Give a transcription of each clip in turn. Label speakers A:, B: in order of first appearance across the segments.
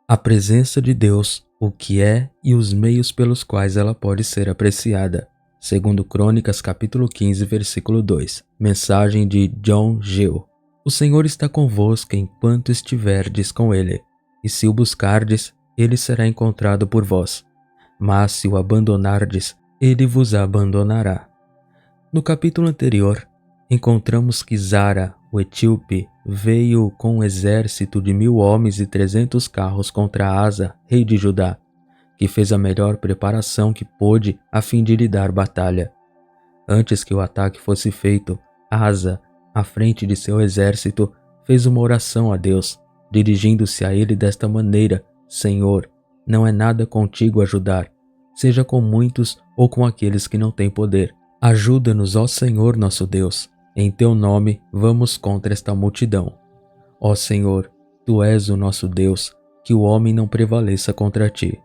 A: A presença de Deus, o que é e os meios pelos quais ela pode ser apreciada. Segundo Crônicas, capítulo 15, versículo 2. Mensagem de John Gill. O Senhor está convosco enquanto estiverdes com ele, e se o buscardes, ele será encontrado por vós. Mas se o abandonardes, ele vos abandonará. No capítulo anterior, encontramos que Zara, o etíope, veio com um exército de 1000 homens e 300 carros contra Asa, rei de Judá, que fez a melhor preparação que pôde a fim de lhe dar batalha. Antes que o ataque fosse feito, Asa, à frente de seu exército, fez uma oração a Deus, dirigindo-se a ele desta maneira: Senhor, não é nada contigo ajudar, seja com muitos ou com aqueles que não têm poder. Ajuda-nos, ó Senhor nosso Deus, em teu nome vamos contra esta multidão. Ó Senhor, tu és o nosso Deus, que o homem não prevaleça contra ti.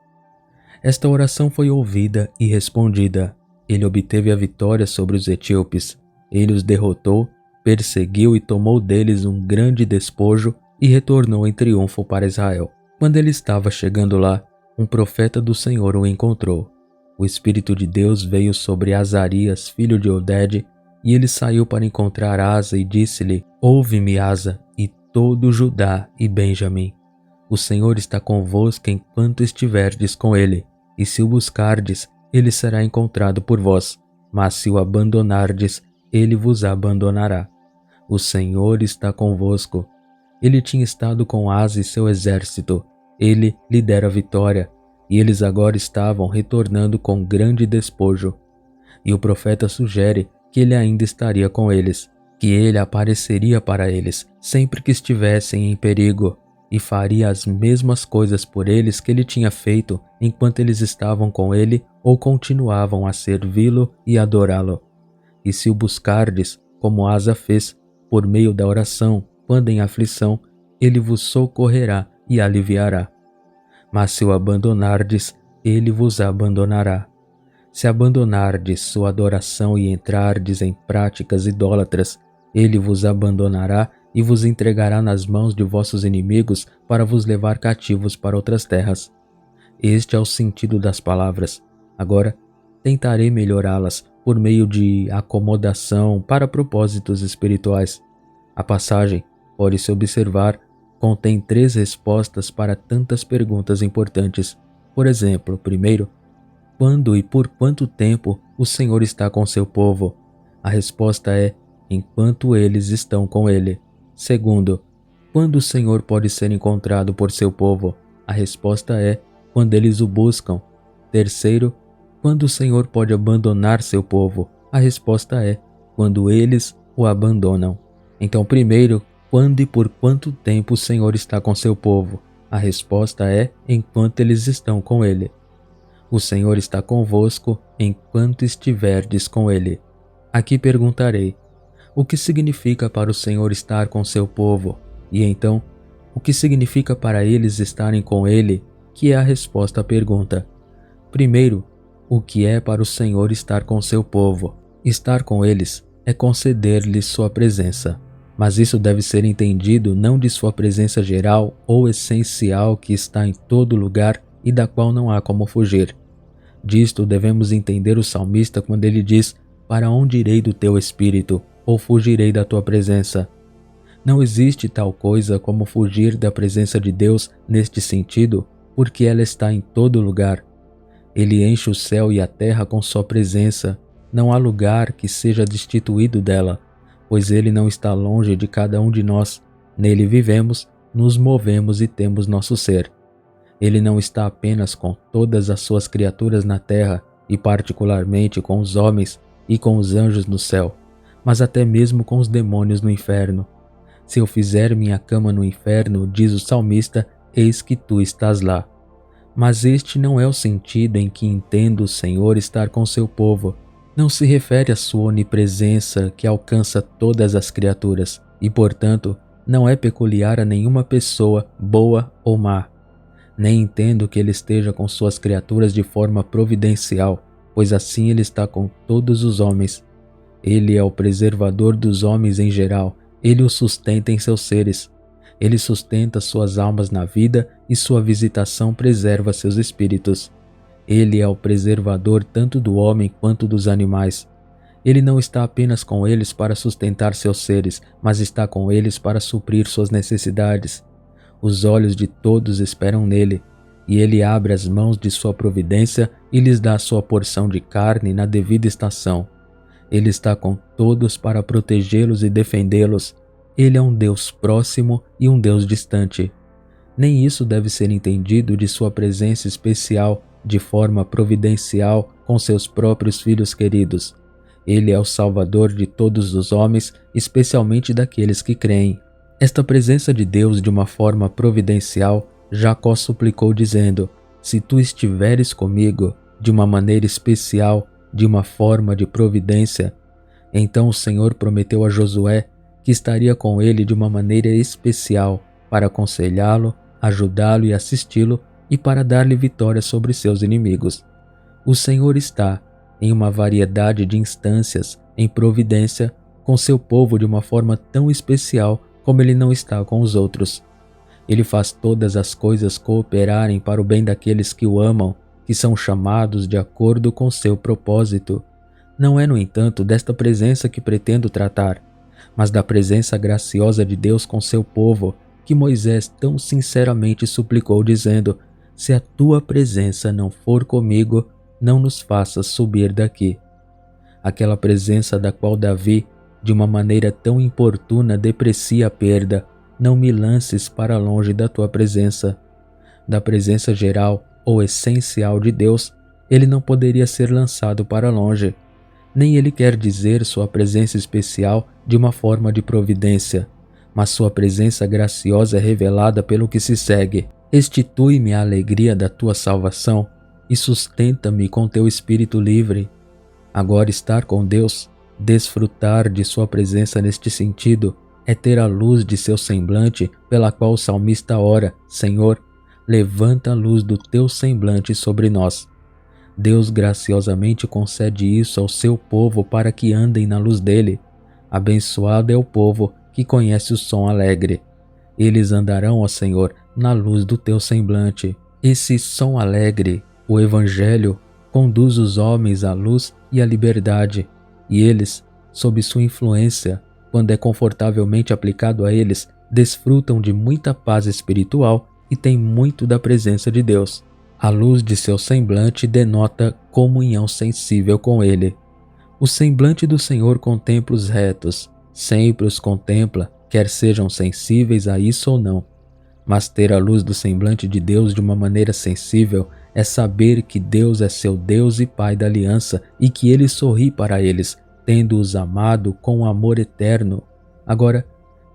A: Esta oração foi ouvida e respondida. Ele obteve a vitória sobre os etíopes. Ele os derrotou, perseguiu e tomou deles um grande despojo e retornou em triunfo para Israel. Quando ele estava chegando lá, um profeta do Senhor o encontrou. O Espírito de Deus veio sobre Azarias, filho de Oded, e ele saiu para encontrar Asa e disse-lhe: Ouve-me, Asa, e todo Judá e Benjamim. O Senhor está convosco enquanto estiverdes com ele, e se o buscardes, ele será encontrado por vós, mas se o abandonardes, ele vos abandonará. O Senhor está convosco. Ele tinha estado com Asa e seu exército. Ele lhe dera vitória, e eles agora estavam retornando com grande despojo. E o profeta sugere que ele ainda estaria com eles, que ele apareceria para eles sempre que estivessem em perigo, e faria as mesmas coisas por eles que ele tinha feito enquanto eles estavam com ele ou continuavam a servi-lo e adorá-lo. E se o buscardes, como Asa fez, por meio da oração, quando em aflição, ele vos socorrerá e aliviará. Mas se o abandonardes, ele vos abandonará. Se abandonardes sua adoração e entrardes em práticas idólatras, ele vos abandonará e vos entregará nas mãos de vossos inimigos para vos levar cativos para outras terras. Este é o sentido das palavras. Agora, tentarei melhorá-las por meio de acomodação para propósitos espirituais. A passagem, pode-se observar, contém 3 respostas para tantas perguntas importantes. Por exemplo, primeiro, quando e por quanto tempo o Senhor está com seu povo? A resposta é: enquanto eles estão com ele. Segundo, quando o Senhor pode ser encontrado por seu povo? A resposta é: quando eles o buscam. Terceiro, quando o Senhor pode abandonar seu povo? A resposta é: quando eles o abandonam. Então, primeiro, quando e por quanto tempo o Senhor está com seu povo? A resposta é: enquanto eles estão com ele. O Senhor está convosco enquanto estiverdes com ele. Aqui perguntarei: o que significa para o Senhor estar com seu povo? E então, o que significa para eles estarem com ele? Que é a resposta à pergunta. Primeiro, o que é para o Senhor estar com seu povo? Estar com eles é conceder-lhes sua presença. Mas isso deve ser entendido não de sua presença geral ou essencial que está em todo lugar e da qual não há como fugir. Disto devemos entender o salmista quando ele diz: para onde irei do teu espírito, ou fugirei da tua presença? Não existe tal coisa como fugir da presença de Deus neste sentido, porque ela está em todo lugar. Ele enche o céu e a terra com sua presença. Não há lugar que seja destituído dela, pois ele não está longe de cada um de nós. Nele vivemos, nos movemos e temos nosso ser. Ele não está apenas com todas as suas criaturas na terra, e particularmente com os homens e com os anjos no céu, mas até mesmo com os demônios no inferno. Se eu fizer minha cama no inferno, diz o salmista, eis que tu estás lá. Mas este não é o sentido em que entendo o Senhor estar com seu povo. Não se refere à sua onipresença que alcança todas as criaturas e, portanto, não é peculiar a nenhuma pessoa, boa ou má. Nem entendo que ele esteja com suas criaturas de forma providencial, pois assim ele está com todos os homens. Ele é o preservador dos homens em geral, ele os sustenta em seus seres. Ele sustenta suas almas na vida e sua visitação preserva seus espíritos. Ele é o preservador tanto do homem quanto dos animais. Ele não está apenas com eles para sustentar seus seres, mas está com eles para suprir suas necessidades. Os olhos de todos esperam nele, e ele abre as mãos de sua providência e lhes dá sua porção de carne na devida estação. Ele está com todos para protegê-los e defendê-los. Ele é um Deus próximo e um Deus distante. Nem isso deve ser entendido de sua presença especial, de forma providencial, com seus próprios filhos queridos. Ele é o Salvador de todos os homens, especialmente daqueles que creem. Esta presença de Deus de uma forma providencial, Jacó suplicou dizendo: se tu estiveres comigo, de uma maneira especial, de uma forma de providência. Então o Senhor prometeu a Josué que estaria com ele de uma maneira especial para aconselhá-lo, ajudá-lo e assisti-lo e para dar-lhe vitória sobre seus inimigos. O Senhor está, em uma variedade de instâncias, em providência, com seu povo de uma forma tão especial como ele não está com os outros. Ele faz todas as coisas cooperarem para o bem daqueles que o amam, que são chamados de acordo com seu propósito. Não é, no entanto, desta presença que pretendo tratar, mas da presença graciosa de Deus com seu povo, que Moisés tão sinceramente suplicou, dizendo: se a tua presença não for comigo, não nos faças subir daqui. Aquela presença da qual Davi, de uma maneira tão importuna, deprecia a perda: não me lances para longe da tua presença. Da presença geral ou essencial de Deus, ele não poderia ser lançado para longe. Nem ele quer dizer sua presença especial de uma forma de providência, mas sua presença graciosa é revelada pelo que se segue: restitui-me a alegria da tua salvação e sustenta-me com teu espírito livre. Agora, estar com Deus, desfrutar de sua presença neste sentido, é ter a luz de seu semblante, pela qual o salmista ora: Senhor, levanta a luz do teu semblante sobre nós. Deus graciosamente concede isso ao seu povo para que andem na luz dele. Abençoado é o povo que conhece o som alegre. Eles andarão, ó Senhor, na luz do teu semblante. Esse som alegre, o Evangelho, conduz os homens à luz e à liberdade, e eles, sob sua influência, quando é confortavelmente aplicado a eles, desfrutam de muita paz espiritual e têm muito da presença de Deus. A luz de seu semblante denota comunhão sensível com Ele. O semblante do Senhor contempla os retos, sempre os contempla, quer sejam sensíveis a isso ou não. Mas ter a luz do semblante de Deus de uma maneira sensível é saber que Deus é seu Deus e Pai da aliança e que Ele sorri para eles, tendo-os amado com amor eterno. Agora,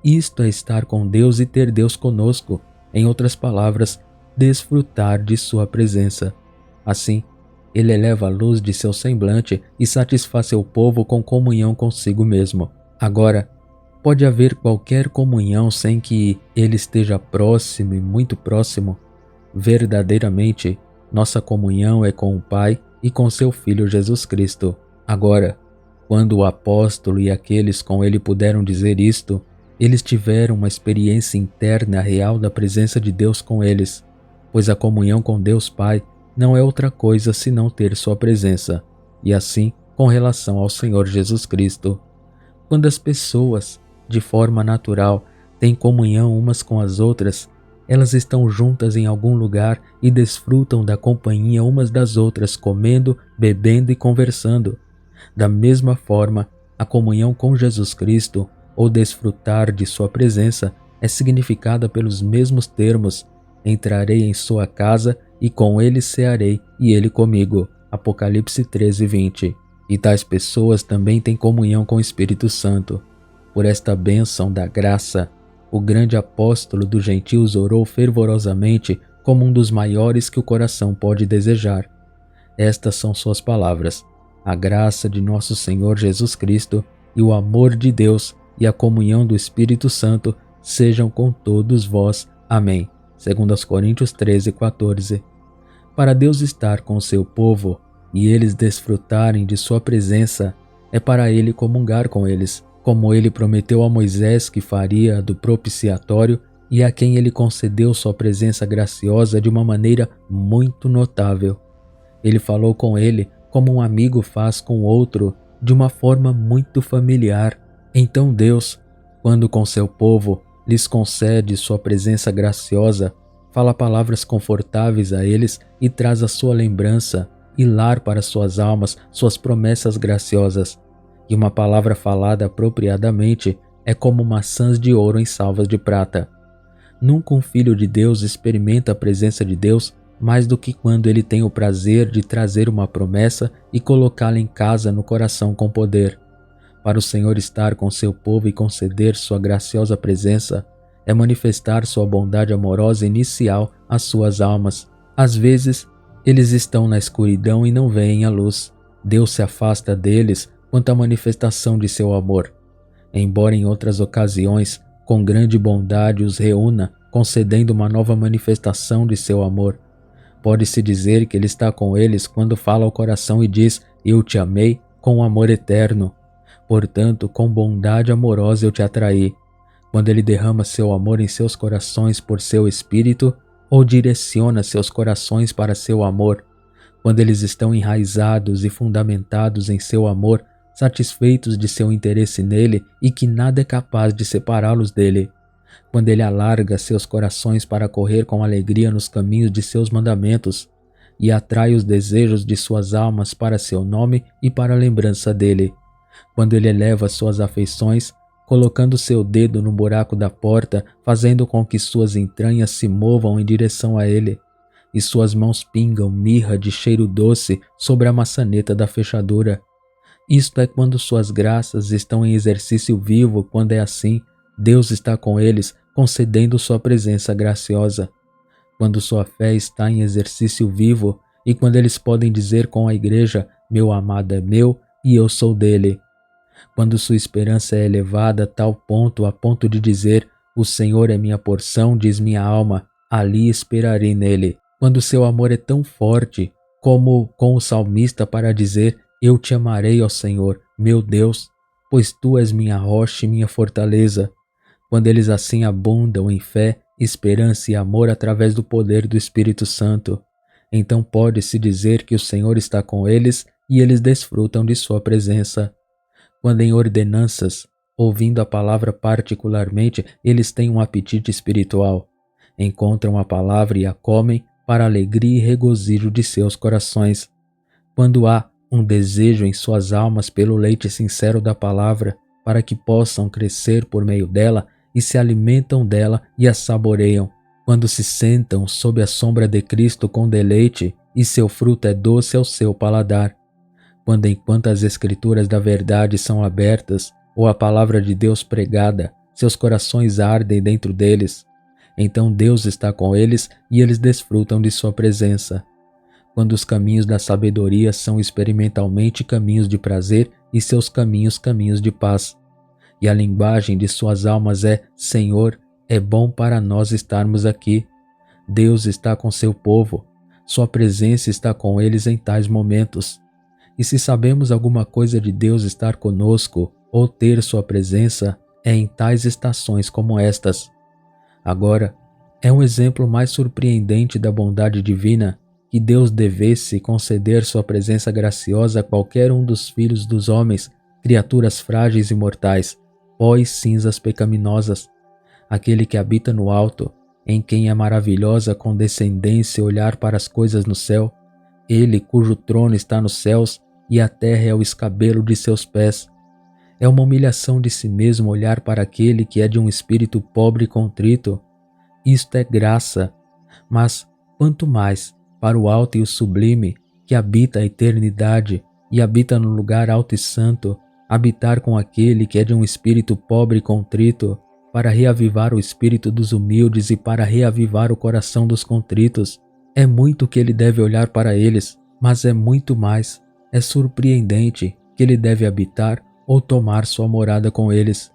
A: isto é estar com Deus e ter Deus conosco, em outras palavras, desfrutar de sua presença. Assim, Ele eleva a luz de seu semblante e satisfaz seu povo com comunhão consigo mesmo. Agora, pode haver qualquer comunhão sem que Ele esteja próximo e muito próximo? Verdadeiramente, nossa comunhão é com o Pai e com seu Filho Jesus Cristo. Agora, quando o apóstolo e aqueles com ele puderam dizer isto, eles tiveram uma experiência interna real da presença de Deus com eles, pois a comunhão com Deus Pai não é outra coisa senão ter sua presença, e assim com relação ao Senhor Jesus Cristo. Quando as pessoas, de forma natural, têm comunhão umas com as outras, elas estão juntas em algum lugar e desfrutam da companhia umas das outras, comendo, bebendo e conversando. Da mesma forma, a comunhão com Jesus Cristo, ou desfrutar de sua presença, é significada pelos mesmos termos: entrarei em sua casa e com ele cearei e ele comigo. Apocalipse 13:20. E tais pessoas também têm comunhão com o Espírito Santo. Por esta bênção da graça, o grande apóstolo dos gentios orou fervorosamente como um dos maiores que o coração pode desejar. Estas são suas palavras: a graça de nosso Senhor Jesus Cristo e o amor de Deus e a comunhão do Espírito Santo sejam com todos vós. Amém. 2 Coríntios 13:14. Para Deus estar com o seu povo e eles desfrutarem de sua presença, é para Ele comungar com eles, como Ele prometeu a Moisés que faria do propiciatório e a quem ele concedeu sua presença graciosa de uma maneira muito notável. Ele falou com ele como um amigo faz com outro, de uma forma muito familiar. Então Deus, quando com seu povo lhes concede sua presença graciosa, fala palavras confortáveis a eles e traz a sua lembrança e lar para suas almas suas promessas graciosas. E uma palavra falada apropriadamente é como maçãs de ouro em salvas de prata. Nunca um filho de Deus experimenta a presença de Deus mais do que quando ele tem o prazer de trazer uma promessa e colocá-la em casa no coração com poder. Para o Senhor estar com seu povo e conceder sua graciosa presença, é manifestar sua bondade amorosa inicial às suas almas. Às vezes, eles estão na escuridão e não veem a luz. Deus se afasta deles quanto à manifestação de seu amor. Embora em outras ocasiões, com grande bondade os reúna, concedendo uma nova manifestação de seu amor. Pode-se dizer que ele está com eles quando fala ao coração e diz: "Eu te amei com amor eterno. Portanto, com bondade amorosa eu te atraí." Quando ele derrama seu amor em seus corações por seu espírito, ou direciona seus corações para seu amor. Quando eles estão enraizados e fundamentados em seu amor, satisfeitos de seu interesse nele e que nada é capaz de separá-los dele. Quando ele alarga seus corações para correr com alegria nos caminhos de seus mandamentos e atrai os desejos de suas almas para seu nome e para a lembrança dele. Quando ele eleva suas afeições, colocando seu dedo no buraco da porta, fazendo com que suas entranhas se movam em direção a ele, e suas mãos pingam mirra de cheiro doce sobre a maçaneta da fechadura. Isto é quando suas graças estão em exercício vivo. Quando é assim, Deus está com eles, concedendo sua presença graciosa. Quando sua fé está em exercício vivo e quando eles podem dizer com a igreja: "Meu amado é meu e eu sou dele." Quando sua esperança é elevada a ponto de dizer: "O Senhor é minha porção, diz minha alma, ali esperarei nele." Quando seu amor é tão forte como com o salmista para dizer: "Eu te amarei, ó Senhor, meu Deus, pois tu és minha rocha e minha fortaleza." Quando eles assim abundam em fé, esperança e amor através do poder do Espírito Santo, então pode-se dizer que o Senhor está com eles e eles desfrutam de sua presença. Quando em ordenanças, ouvindo a palavra particularmente, eles têm um apetite espiritual, encontram a palavra e a comem para a alegria e regozijo de seus corações. Quando há um desejo em suas almas pelo leite sincero da palavra, para que possam crescer por meio dela e se alimentam dela e a saboreiam. Quando se sentam sob a sombra de Cristo com deleite e seu fruto é doce ao seu paladar. Quando enquanto as escrituras da verdade são abertas ou a palavra de Deus pregada, seus corações ardem dentro deles. Então Deus está com eles e eles desfrutam de sua presença. Quando os caminhos da sabedoria são experimentalmente caminhos de prazer e seus caminhos caminhos de paz. E a linguagem de suas almas é: "Senhor, é bom para nós estarmos aqui." Deus está com seu povo, sua presença está com eles em tais momentos. E se sabemos alguma coisa de Deus estar conosco ou ter sua presença, é em tais estações como estas. Agora, é um exemplo mais surpreendente da bondade divina que Deus devesse conceder sua presença graciosa a qualquer um dos filhos dos homens, criaturas frágeis e mortais, pó e cinzas pecaminosas. Aquele que habita no alto, em quem é maravilhosa a condescendência olhar para as coisas no céu, ele cujo trono está nos céus e a terra é o escabelo de seus pés. É uma humilhação de si mesmo olhar para aquele que é de um espírito pobre e contrito. Isto é graça, mas quanto mais para o alto e o sublime, que habita a eternidade e habita no lugar alto e santo, habitar com aquele que é de um espírito pobre e contrito, para reavivar o espírito dos humildes e para reavivar o coração dos contritos. É muito que ele deve olhar para eles, mas é muito mais. É surpreendente que ele deve habitar ou tomar sua morada com eles.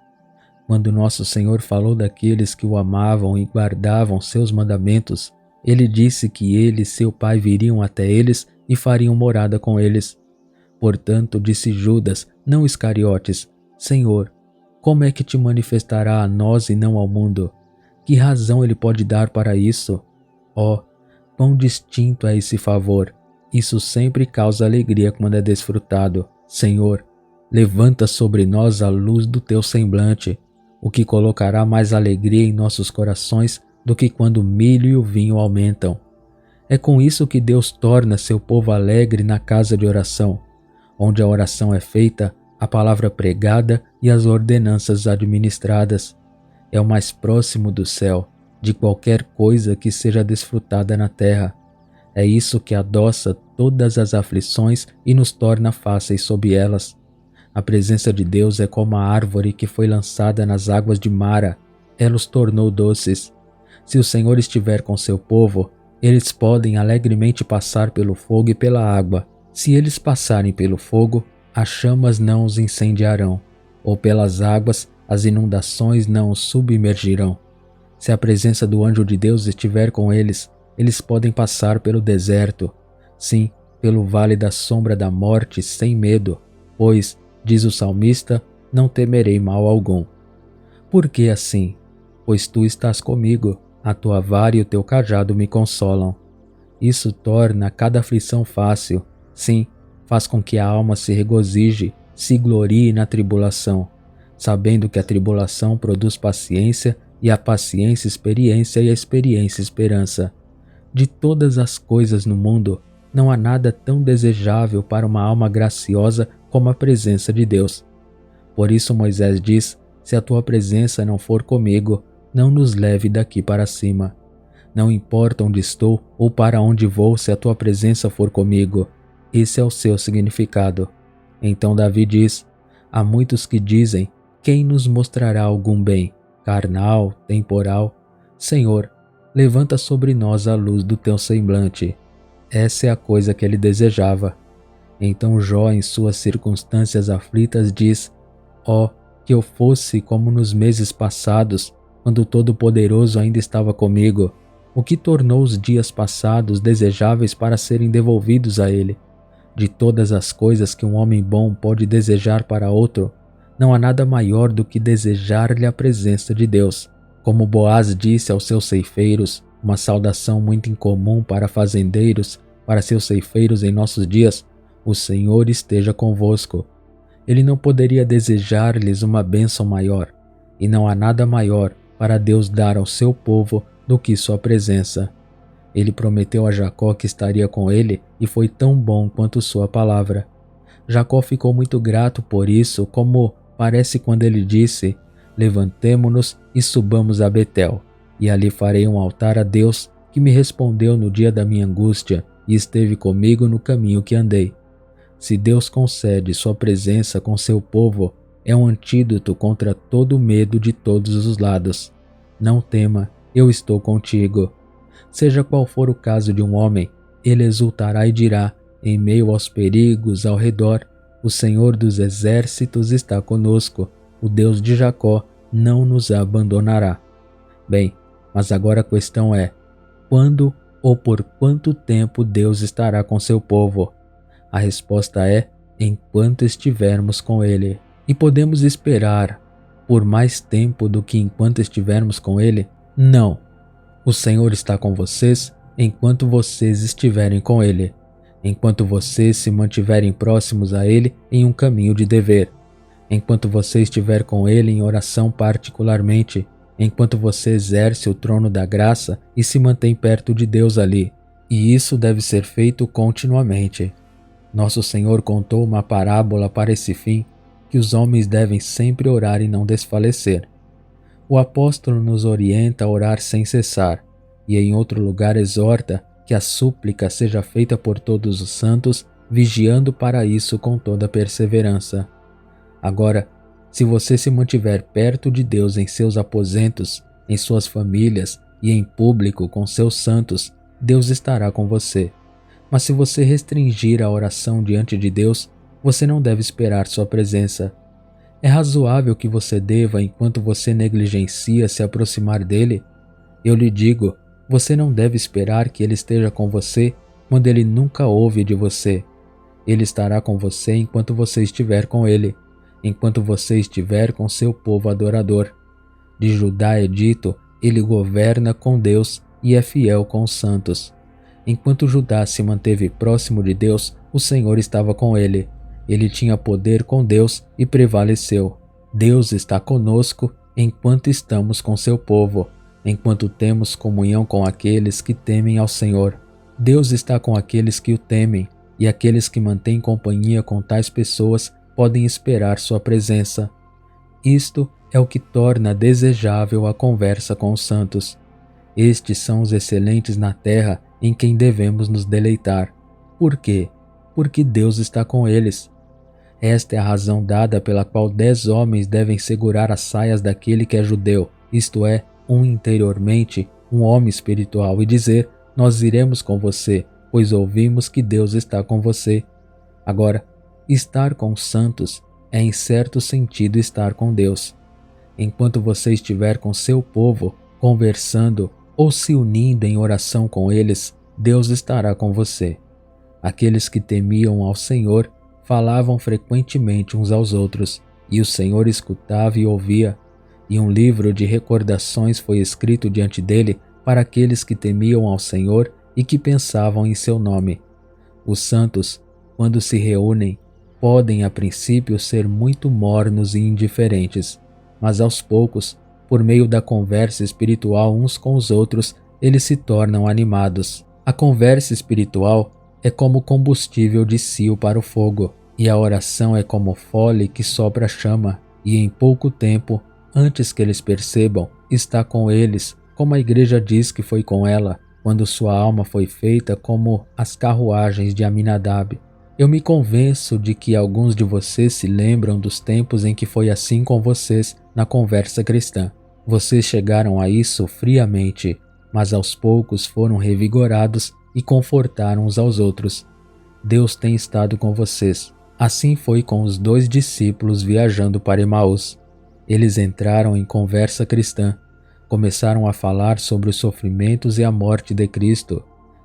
A: Quando nosso Senhor falou daqueles que o amavam e guardavam seus mandamentos, ele disse que ele e seu Pai viriam até eles e fariam morada com eles. Portanto, disse Judas, não Iscariotes: "Senhor, como é que te manifestará a nós e não ao mundo?" Que razão ele pode dar para isso? Oh, quão distinto é esse favor! Isso sempre causa alegria quando é desfrutado. Senhor, levanta sobre nós a luz do teu semblante, o que colocará mais alegria em nossos corações do que quando o milho e o vinho aumentam. É com isso que Deus torna seu povo alegre na casa de oração, onde a oração é feita, a palavra pregada e as ordenanças administradas. É o mais próximo do céu, de qualquer coisa que seja desfrutada na terra. É isso que adoça todas as aflições e nos torna fáceis sob elas. A presença de Deus é como a árvore que foi lançada nas águas de Mara. Ela os tornou doces. Se o Senhor estiver com seu povo, eles podem alegremente passar pelo fogo e pela água. Se eles passarem pelo fogo, as chamas não os incendiarão, ou pelas águas, as inundações não os submergirão. Se a presença do anjo de Deus estiver com eles, eles podem passar pelo deserto, sim, pelo vale da sombra da morte sem medo, pois, diz o salmista, não temerei mal algum. Por que assim? Pois tu estás comigo, a tua vara e o teu cajado me consolam. Isso torna cada aflição fácil, sim, faz com que a alma se regozije, se glorie na tribulação, sabendo que a tribulação produz paciência e a paciência experiência e a experiência esperança. De todas as coisas no mundo, não há nada tão desejável para uma alma graciosa como a presença de Deus. Por isso Moisés diz, se a tua presença não for comigo, não nos leve daqui para cima. Não importa onde estou ou para onde vou, se a tua presença for comigo. Esse é o seu significado. Então Davi diz, há muitos que dizem, quem nos mostrará algum bem, carnal, temporal? Senhor, levanta sobre nós a luz do teu semblante. Essa é a coisa que ele desejava. Então Jó, em suas circunstâncias aflitas, diz, ó, que eu fosse como nos meses passados, quando o Todo-Poderoso ainda estava comigo, o que tornou os dias passados desejáveis para serem devolvidos a ele. De todas as coisas que um homem bom pode desejar para outro, não há nada maior do que desejar-lhe a presença de Deus. Como Boaz disse aos seus ceifeiros, uma saudação muito incomum para fazendeiros, para seus ceifeiros em nossos dias, o Senhor esteja convosco. Ele não poderia desejar-lhes uma bênção maior, e não há nada maior para Deus dar ao seu povo do que sua presença. Ele prometeu a Jacó que estaria com ele e foi tão bom quanto sua palavra. Jacó ficou muito grato por isso, como parece quando ele disse, levantemo-nos e subamos a Betel, e ali farei um altar a Deus que me respondeu no dia da minha angústia e esteve comigo no caminho que andei. Se Deus concede sua presença com seu povo, é um antídoto contra todo medo de todos os lados. Não tema, eu estou contigo. Seja qual for o caso de um homem, ele exultará e dirá, em meio aos perigos ao redor, o Senhor dos exércitos está conosco, o Deus de Jacó não nos abandonará. Bem, mas agora a questão é, quando ou por quanto tempo Deus estará com seu povo? A resposta é, enquanto estivermos com ele. E podemos esperar por mais tempo do que enquanto estivermos com ele? Não. O Senhor está com vocês enquanto vocês estiverem com ele, enquanto vocês se mantiverem próximos a ele em um caminho de dever, enquanto você estiver com ele em oração particularmente, enquanto você exerce o trono da graça e se mantém perto de Deus ali. E isso deve ser feito continuamente. Nosso Senhor contou uma parábola para esse fim, que os homens devem sempre orar e não desfalecer. O apóstolo nos orienta a orar sem cessar, e em outro lugar exorta que a súplica seja feita por todos os santos, vigiando para isso com toda perseverança. Agora, se você se mantiver perto de Deus em seus aposentos, em suas famílias e em público com seus santos, Deus estará com você. Mas se você restringir a oração diante de Deus, você não deve esperar sua presença. É razoável que você deva, enquanto você negligencia se aproximar dele? Eu lhe digo, você não deve esperar que ele esteja com você quando ele nunca ouve de você. Ele estará com você enquanto você estiver com ele, enquanto você estiver com seu povo adorador. De Judá é dito, Ele governa com Deus e é fiel com os santos. Enquanto Judá se manteve próximo de Deus, o Senhor estava com ele. Ele tinha poder com Deus e prevaleceu. Deus está conosco enquanto estamos com seu povo, enquanto temos comunhão com aqueles que temem ao Senhor. Deus está com aqueles que o temem, e aqueles que mantêm companhia com tais pessoas podem esperar sua presença. Isto é o que torna desejável a conversa com os santos. Estes são os excelentes na terra em quem devemos nos deleitar. Por quê? Porque Deus está com eles. Esta é a razão dada pela qual 10 homens devem segurar as saias daquele que é judeu, isto é, um interiormente, um homem espiritual, e dizer: nós iremos com você, pois ouvimos que Deus está com você. Agora, estar com os santos é em certo sentido estar com Deus. Enquanto você estiver com seu povo, conversando ou se unindo em oração com eles, Deus estará com você. Aqueles que temiam ao Senhor falavam frequentemente uns aos outros, e o Senhor escutava e ouvia, e um livro de recordações foi escrito diante dele para aqueles que temiam ao Senhor e que pensavam em seu nome. Os santos, quando se reúnem, podem a princípio ser muito mornos e indiferentes, mas aos poucos, por meio da conversa espiritual uns com os outros, eles se tornam animados. A conversa espiritual é como combustível de cio para o fogo, e a oração é como fole que sopra a chama, e em pouco tempo, antes que eles percebam, está com eles, como a igreja diz que foi com ela, quando sua alma foi feita como as carruagens de Aminadab. Eu me convenço de que alguns de vocês se lembram dos tempos em que foi assim com vocês na conversa cristã. Vocês chegaram a isso friamente, mas aos poucos foram revigorados e confortaram uns aos outros. Deus tem estado com vocês. Assim foi com os 2 discípulos viajando para Emaús. Eles entraram em conversa cristã, começaram a falar sobre os sofrimentos e a morte de Cristo,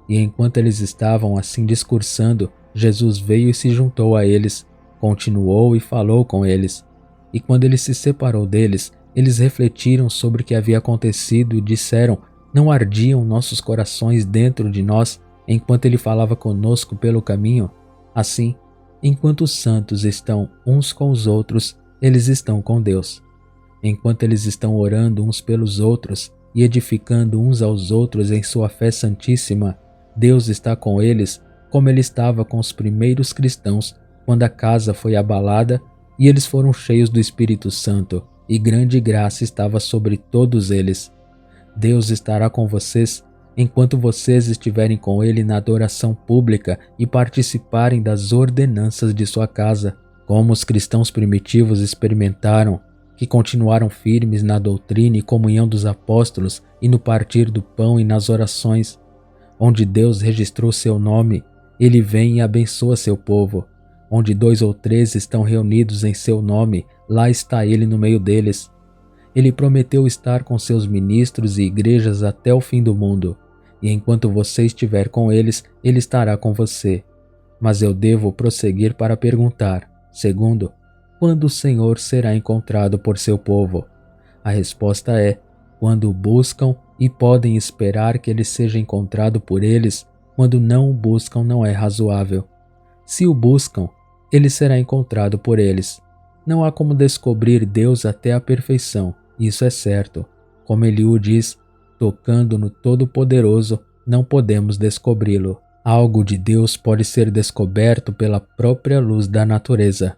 A: e enquanto eles estavam assim discursando, Jesus veio e se juntou a eles, continuou e falou com eles. E quando ele se separou deles, eles refletiram sobre o que havia acontecido e disseram: não ardiam nossos corações dentro de nós enquanto ele falava conosco pelo caminho? Assim, enquanto os santos estão uns com os outros, eles estão com Deus. Enquanto eles estão orando uns pelos outros e edificando uns aos outros em sua fé santíssima, Deus está com eles como ele estava com os primeiros cristãos quando a casa foi abalada e eles foram cheios do Espírito Santo e grande graça estava sobre todos eles. Deus estará com vocês enquanto vocês estiverem com ele na adoração pública e participarem das ordenanças de sua casa, como os cristãos primitivos experimentaram, que continuaram firmes na doutrina e comunhão dos apóstolos e no partir do pão e nas orações. Onde Deus registrou seu nome, ele vem e abençoa seu povo. Onde 2 ou 3 estão reunidos em seu nome, lá está ele no meio deles. Ele prometeu estar com seus ministros e igrejas até o fim do mundo, e enquanto você estiver com eles, ele estará com você. Mas eu devo prosseguir para perguntar: segundo, quando o Senhor será encontrado por seu povo? A resposta é: quando o buscam, e podem esperar que ele seja encontrado por eles. Quando não o buscam, não é razoável. Se o buscam, ele será encontrado por eles. Não há como descobrir Deus até a perfeição, isso é certo. Como Eliú diz: tocando no Todo-Poderoso, não podemos descobri-lo. Algo de Deus pode ser descoberto pela própria luz da natureza,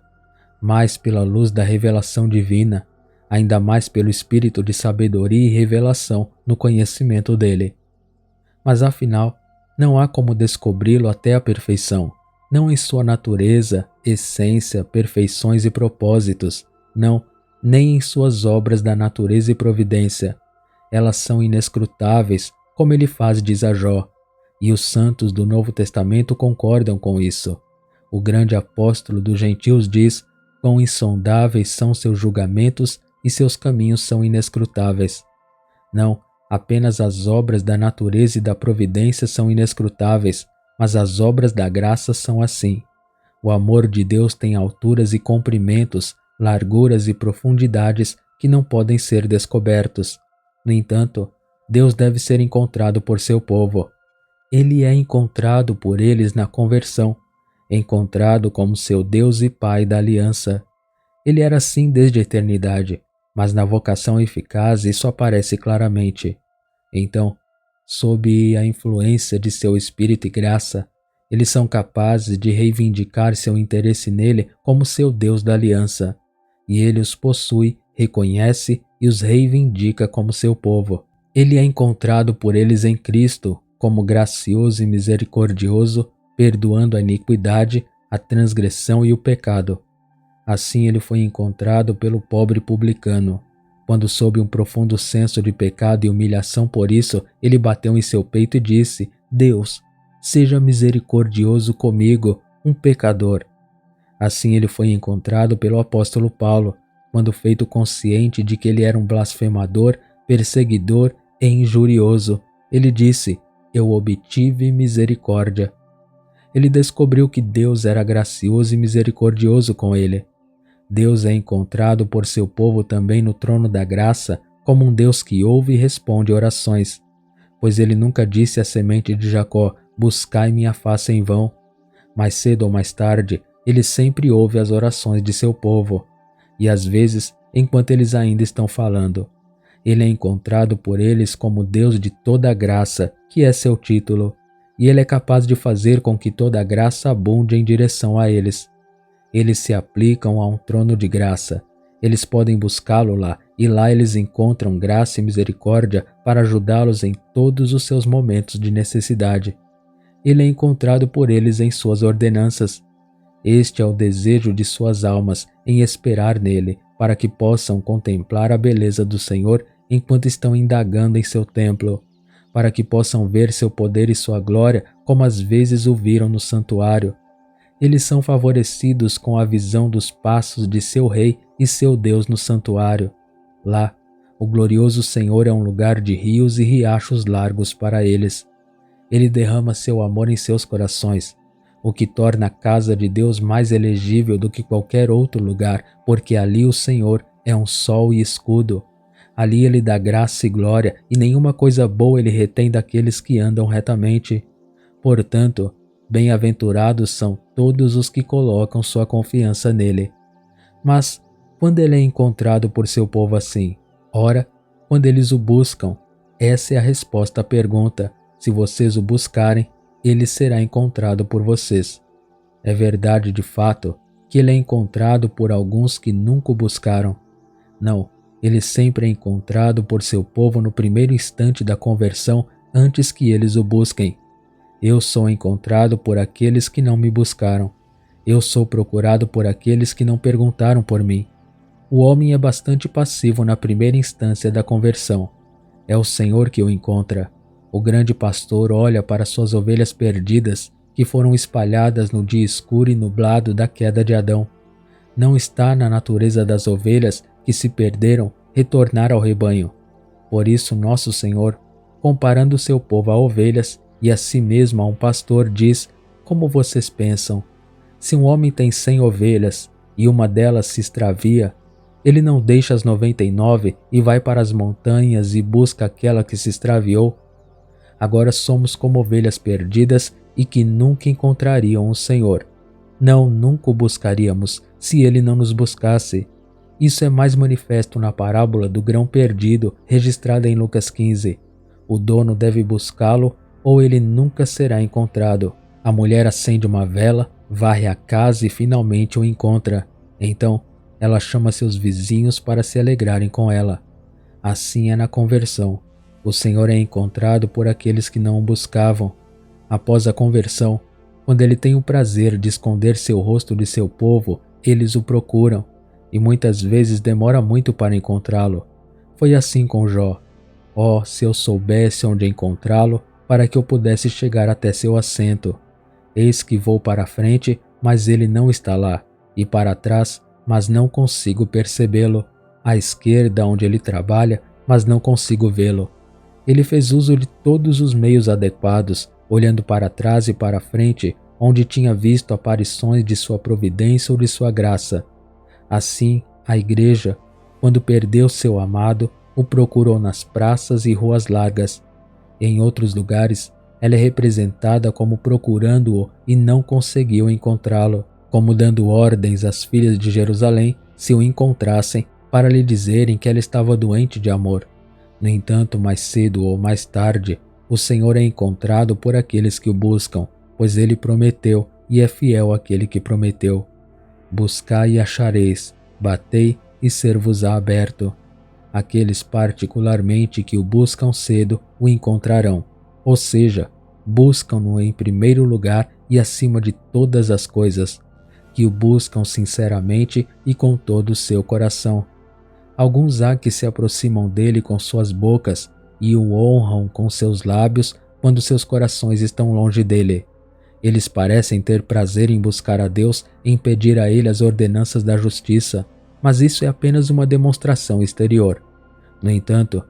A: mais pela luz da revelação divina, ainda mais pelo espírito de sabedoria e revelação no conhecimento dele. Mas afinal, não há como descobri-lo até a perfeição, não em sua natureza, essência, perfeições e propósitos, não, nem em suas obras da natureza e providência. Elas são inescrutáveis, como ele diz a Jó, e os santos do Novo Testamento concordam com isso. O grande apóstolo dos gentios diz: quão insondáveis são seus julgamentos e seus caminhos são inescrutáveis. Não, apenas as obras da natureza e da providência são inescrutáveis, mas as obras da graça são assim. O amor de Deus tem alturas e comprimentos, larguras e profundidades que não podem ser descobertos. No entanto, Deus deve ser encontrado por seu povo. Ele é encontrado por eles na conversão, encontrado como seu Deus e Pai da aliança. Ele era assim desde a eternidade, mas na vocação eficaz isso aparece claramente. Então, sob a influência de seu Espírito e graça, eles são capazes de reivindicar seu interesse nele como seu Deus da aliança, e ele os possui, reconhece e os reivindica como seu povo. Ele é encontrado por eles em Cristo como gracioso e misericordioso, perdoando a iniquidade, a transgressão e o pecado. Assim ele foi encontrado pelo pobre publicano. Quando, sob um profundo senso de pecado e humilhação por isso, ele bateu em seu peito e disse: Deus, seja misericordioso comigo, um pecador. Assim ele foi encontrado pelo apóstolo Paulo, quando feito consciente de que ele era um blasfemador, perseguidor e injurioso. Ele disse: Eu obtive misericórdia. Ele descobriu que Deus era gracioso e misericordioso com ele. Deus é encontrado por seu povo também no trono da graça como um Deus que ouve e responde orações, pois ele nunca disse à semente de Jacó: buscai minha face em vão. Mais cedo ou mais tarde, ele sempre ouve as orações de seu povo, e às vezes, enquanto eles ainda estão falando. Ele é encontrado por eles como Deus de toda a graça, que é seu título, e ele é capaz de fazer com que toda a graça abunde em direção a eles. Eles se aplicam a um trono de graça. Eles podem buscá-lo lá, e lá eles encontram graça e misericórdia para ajudá-los em todos os seus momentos de necessidade. Ele é encontrado por eles em suas ordenanças. Este é o desejo de suas almas em esperar nele, para que possam contemplar a beleza do Senhor enquanto estão indagando em seu templo, para que possam ver seu poder e sua glória como às vezes o viram no santuário. Eles são favorecidos com a visão dos passos de seu rei e seu Deus no santuário. Lá, o glorioso Senhor é um lugar de rios e riachos largos para eles. Ele derrama seu amor em seus corações, o que torna a casa de Deus mais elegível do que qualquer outro lugar, porque ali o Senhor é um sol e escudo. Ali ele dá graça e glória, e nenhuma coisa boa ele retém daqueles que andam retamente. Portanto, bem-aventurados são todos os que colocam sua confiança nele. Mas, quando ele é encontrado por seu povo assim? Ora, quando eles o buscam. Essa é a resposta à pergunta: se vocês o buscarem, ele será encontrado por vocês. É verdade, de fato, que ele é encontrado por alguns que nunca o buscaram. Não, ele sempre é encontrado por seu povo no primeiro instante da conversão, antes que eles o busquem. Eu sou encontrado por aqueles que não me buscaram. Eu sou procurado por aqueles que não perguntaram por mim. O homem é bastante passivo na primeira instância da conversão. É o Senhor que o encontra. O grande pastor olha para suas ovelhas perdidas, que foram espalhadas no dia escuro e nublado da queda de Adão. Não está na natureza das ovelhas que se perderam retornar ao rebanho. Por isso nosso Senhor, comparando seu povo a ovelhas e a si mesmo a um pastor, diz: como vocês pensam? Se um homem tem 100 ovelhas e uma delas se extravia, ele não deixa as 99 e vai para as montanhas e busca aquela que se extraviou? Agora somos como ovelhas perdidas e que nunca encontrariam o Senhor. Não, nunca o buscaríamos se ele não nos buscasse. Isso é mais manifesto na parábola do grão perdido, registrada em Lucas 15. O dono deve buscá-lo ou ele nunca será encontrado. A mulher acende uma vela, varre a casa e finalmente o encontra. Então, ela chama seus vizinhos para se alegrarem com ela. Assim é na conversão. O Senhor é encontrado por aqueles que não o buscavam. Após a conversão, quando ele tem o prazer de esconder seu rosto de seu povo, eles o procuram, e muitas vezes demora muito para encontrá-lo. Foi assim com Jó. Oh, se eu soubesse onde encontrá-lo, para que eu pudesse chegar até seu assento. Eis que vou para a frente, mas ele não está lá, e para trás, mas não consigo percebê-lo. À esquerda, onde ele trabalha, mas não consigo vê-lo. Ele fez uso de todos os meios adequados, olhando para trás e para frente, onde tinha visto aparições de sua providência ou de sua graça. Assim, a igreja, quando perdeu seu amado, o procurou nas praças e ruas largas. Em outros lugares, ela é representada como procurando-o e não conseguiu encontrá-lo, como dando ordens às filhas de Jerusalém, se o encontrassem, para lhe dizerem que ela estava doente de amor. No entanto, mais cedo ou mais tarde, o Senhor é encontrado por aqueles que o buscam, pois ele prometeu e é fiel àquele que prometeu. Buscai e achareis, batei e ser-vos-á aberto. Aqueles particularmente que o buscam cedo o encontrarão, ou seja, buscam-no em primeiro lugar e acima de todas as coisas, que o buscam sinceramente e com todo o seu coração. Alguns há que se aproximam dele com suas bocas e o honram com seus lábios quando seus corações estão longe dele. Eles parecem ter prazer em buscar a Deus e em pedir a ele as ordenanças da justiça, mas isso é apenas uma demonstração exterior. No entanto,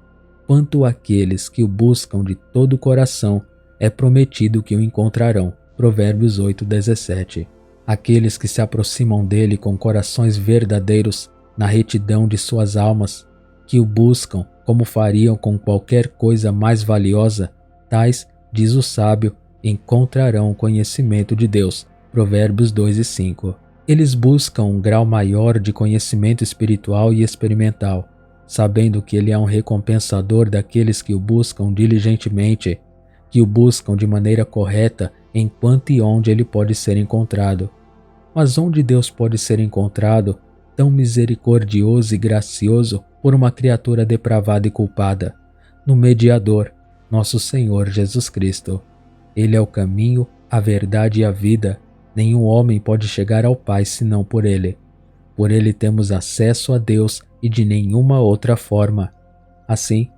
A: quanto àqueles que o buscam de todo o coração, é prometido que o encontrarão. Provérbios 8:17. Aqueles que se aproximam dele com corações verdadeiros, na retidão de suas almas, que o buscam como fariam com qualquer coisa mais valiosa, tais, diz o sábio, encontrarão o conhecimento de Deus. Provérbios 2:5. Eles buscam um grau maior de conhecimento espiritual e experimental, sabendo que ele é um recompensador daqueles que o buscam diligentemente, que o buscam de maneira correta enquanto e onde ele pode ser encontrado. Mas onde Deus pode ser encontrado, tão misericordioso e gracioso por uma criatura depravada e culpada? No Mediador, nosso Senhor Jesus Cristo. Ele é o caminho, a verdade e a vida. Nenhum homem pode chegar ao Pai senão por ele. Por ele temos acesso a Deus e de nenhuma outra forma. Assim,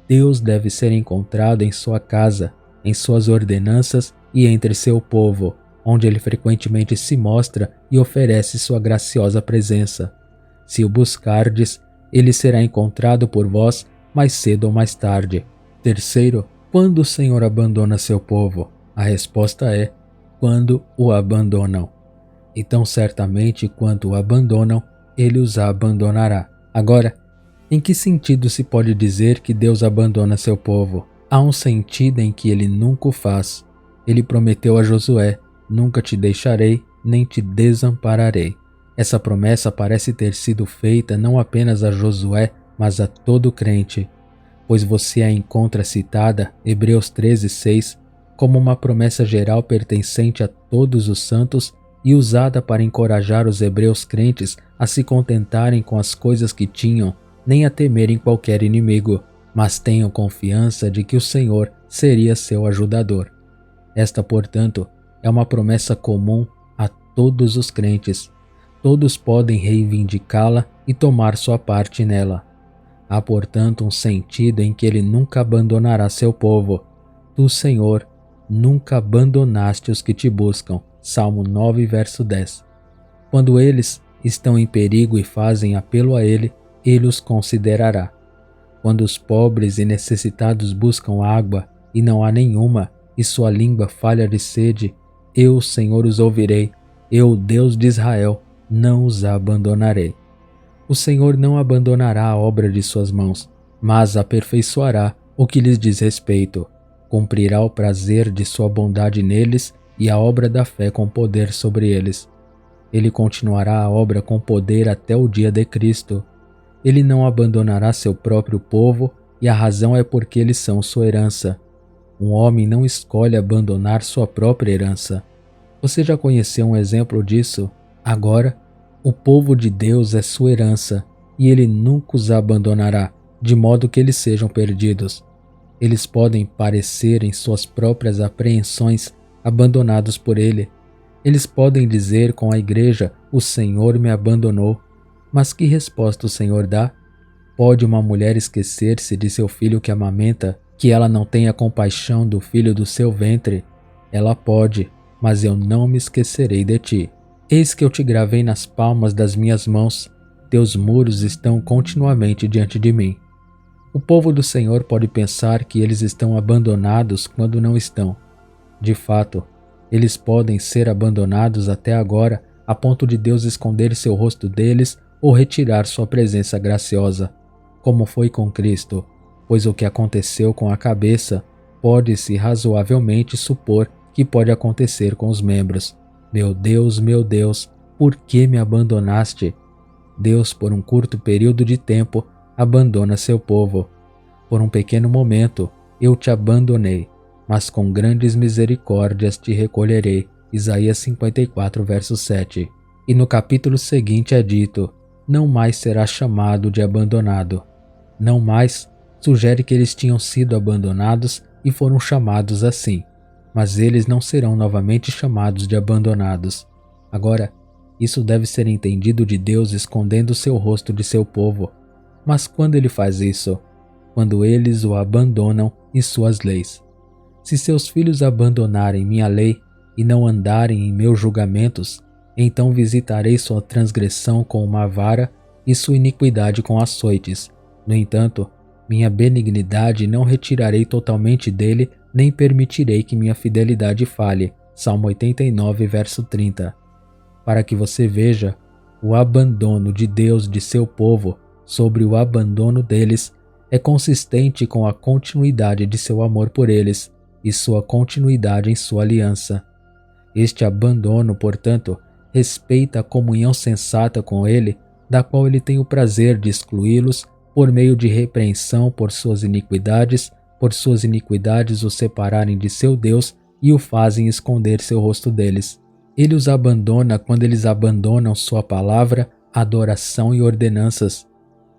A: Deus deve ser encontrado em sua casa, em suas ordenanças e entre seu povo, onde ele frequentemente se mostra e oferece sua graciosa presença. Se o buscardes, ele será encontrado por vós mais cedo ou mais tarde. Terceiro, quando o Senhor abandona seu povo? A resposta é: quando o abandonam. Então, certamente, quando o abandonam, ele os abandonará. Agora, em que sentido se pode dizer que Deus abandona seu povo? Há um sentido em que ele nunca o faz. Ele prometeu a Josué: nunca te deixarei, nem te desampararei. Essa promessa parece ter sido feita não apenas a Josué, mas a todo crente, pois você a encontra citada, Hebreus 13:6, como uma promessa geral pertencente a todos os santos e usada para encorajar os hebreus crentes a se contentarem com as coisas que tinham, nem a temerem qualquer inimigo, mas tenham confiança de que o Senhor seria seu ajudador. Esta, portanto, é uma promessa comum a todos os crentes. Todos podem reivindicá-la e tomar sua parte nela. Há, portanto, um sentido em que ele nunca abandonará seu povo. Tu, Senhor, nunca abandonaste os que te buscam. Salmo 9, verso 10. Quando eles estão em perigo e fazem apelo a ele, ele os considerará. Quando os pobres e necessitados buscam água e não há nenhuma, e sua língua falha de sede, eu, Senhor, os ouvirei. Eu, Deus de Israel, não os abandonarei. O Senhor não abandonará a obra de suas mãos, mas aperfeiçoará o que lhes diz respeito. Cumprirá o prazer de sua bondade neles e a obra da fé com poder sobre eles. Ele continuará a obra com poder até o dia de Cristo. Ele não abandonará seu próprio povo, e a razão é porque eles são sua herança. Um homem não escolhe abandonar sua própria herança. Você já conheceu um exemplo disso? Agora, o povo de Deus é sua herança, e ele nunca os abandonará, de modo que eles sejam perdidos. Eles podem parecer, em suas próprias apreensões, abandonados por ele. Eles podem dizer com a igreja: o Senhor me abandonou. Mas que resposta o Senhor dá? Pode uma mulher esquecer-se de seu filho que amamenta, que ela não tenha compaixão do filho do seu ventre? Ela pode, mas eu não me esquecerei de ti. Eis que eu te gravei nas palmas das minhas mãos, teus muros estão continuamente diante de mim. O povo do Senhor pode pensar que eles estão abandonados quando não estão. De fato, eles podem ser abandonados até agora, a ponto de Deus esconder seu rosto deles ou retirar sua presença graciosa. como foi com Cristo, pois o que aconteceu com a cabeça pode-se razoavelmente supor que pode acontecer com os membros. Meu Deus, por que me abandonaste? Deus, por um curto período de tempo, abandona seu povo. Por um pequeno momento, eu te abandonei, mas com grandes misericórdias te recolherei. Isaías 54, verso 7. E no capítulo seguinte é dito: não mais será chamado de abandonado. Não mais sugere que eles tinham sido abandonados e foram chamados assim, mas eles não serão novamente chamados de abandonados. Agora, isso deve ser entendido de Deus escondendo seu rosto de seu povo. Mas quando ele faz isso? Quando eles o abandonam em suas leis. Se seus filhos abandonarem minha lei e não andarem em meus julgamentos, então visitarei sua transgressão com uma vara e sua iniquidade com açoites. No entanto, minha benignidade não retirarei totalmente dele, nem permitirei que minha fidelidade falhe. Salmo 89, verso 30. Para que você veja o abandono de Deus de seu povo sobre o abandono deles, é consistente com a continuidade de seu amor por eles e sua continuidade em sua aliança. Este abandono, portanto, respeita a comunhão sensata com ele, da qual ele tem o prazer de excluí-los por meio de repreensão por suas iniquidades o separarem de seu Deus e o fazem esconder seu rosto deles. Ele os abandona quando eles abandonam sua palavra, adoração e ordenanças.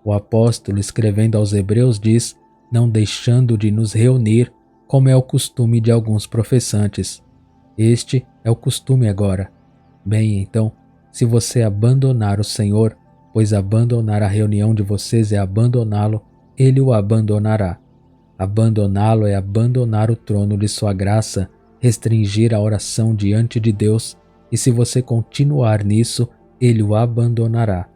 A: O apóstolo, escrevendo aos Hebreus, diz: não deixando de nos reunir, como é o costume de alguns professantes. Este é o costume agora. Bem, então, se você abandonar o Senhor, pois abandonar a reunião de vocês é abandoná-lo, ele o abandonará. Abandoná-lo é abandonar o trono de sua graça, restringir a oração diante de Deus, e se você continuar nisso, ele o abandonará.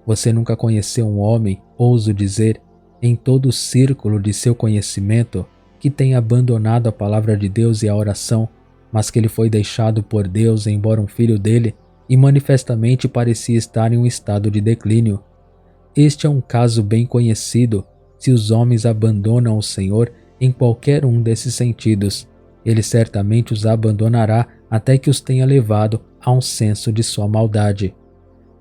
A: Você nunca conheceu um homem, ouso dizer, em todo o círculo de seu conhecimento, que tenha abandonado a palavra de Deus e a oração, mas que ele foi deixado por Deus, embora um filho dele, e manifestamente parecia estar em um estado de declínio. Este é um caso bem conhecido. Se os homens abandonam o Senhor em qualquer um desses sentidos, ele certamente os abandonará até que os tenha levado a um senso de sua maldade.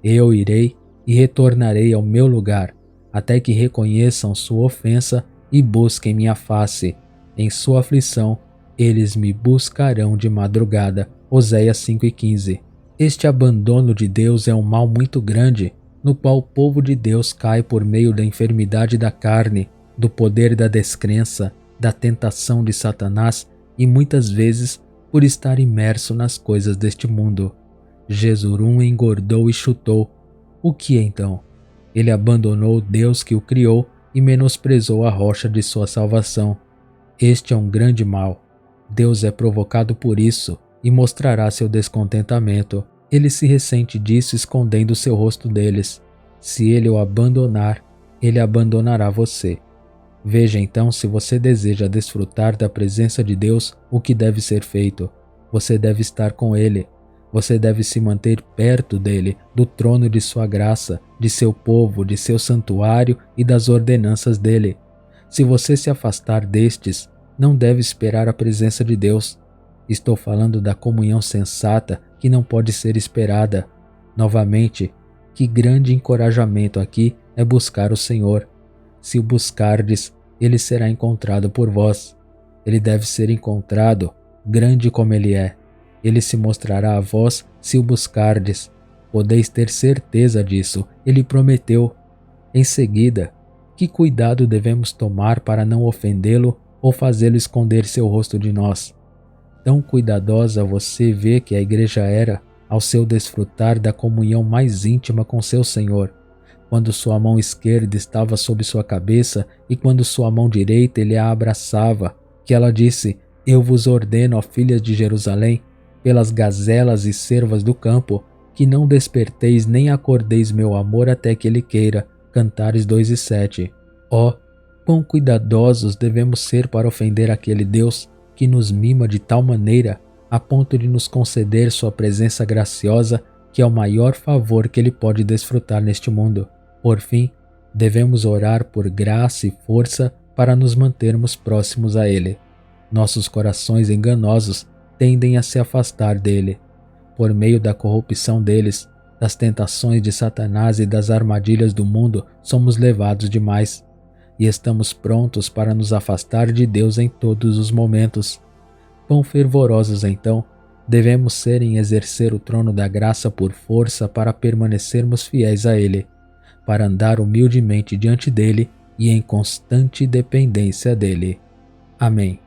A: Eu irei e retornarei ao meu lugar, até que reconheçam sua ofensa e busquem minha face. Em sua aflição, eles me buscarão de madrugada. Oséias 5:15. Este abandono de Deus é um mal muito grande, no qual o povo de Deus cai por meio da enfermidade da carne, do poder da descrença, da tentação de Satanás e muitas vezes por estar imerso nas coisas deste mundo. Jesurum engordou e chutou. O que então? Ele abandonou Deus que o criou e menosprezou a rocha de sua salvação. Este é um grande mal. Deus é provocado por isso e mostrará seu descontentamento. Ele se ressente disso escondendo seu rosto deles. Se ele o abandonar, ele abandonará você. Veja então, se você deseja desfrutar da presença de Deus, o que deve ser feito. Você deve estar com ele. Você deve se manter perto dele, do trono de sua graça, de seu povo, de seu santuário e das ordenanças dele. Se você se afastar destes, não deve esperar a presença de Deus. Estou falando da comunhão sensata que não pode ser esperada. Novamente, que grande encorajamento aqui é buscar o Senhor. Se o buscardes, ele será encontrado por vós. Ele deve ser encontrado, grande como ele é. Ele se mostrará a vós se o buscardes. Podeis ter certeza disso, ele prometeu. Em seguida, que cuidado devemos tomar para não ofendê-lo ou fazê-lo esconder seu rosto de nós? Tão cuidadosa você vê que a igreja era ao seu desfrutar da comunhão mais íntima com seu Senhor, quando sua mão esquerda estava sob sua cabeça e quando sua mão direita ele a abraçava, que ela disse: eu vos ordeno, ó filhas de Jerusalém, pelas gazelas e cervas do campo, que não desperteis nem acordeis meu amor até que ele queira. Cantares 2:7. Ó, quão cuidadosos devemos ser para ofender aquele Deus que nos mima de tal maneira a ponto de nos conceder sua presença graciosa, que é o maior favor que ele pode desfrutar neste mundo. Por fim, Devemos orar por graça e força para nos mantermos próximos a Ele. Nossos corações enganosos tendem a se afastar dele. Por meio da corrupção deles, das tentações de Satanás e das armadilhas do mundo, somos levados demais e estamos prontos para nos afastar de Deus em todos os momentos. Quão fervorosos, então, devemos ser em exercer o trono da graça por força para permanecermos fiéis a Ele, para andar humildemente diante dele e em constante dependência dele. Amém.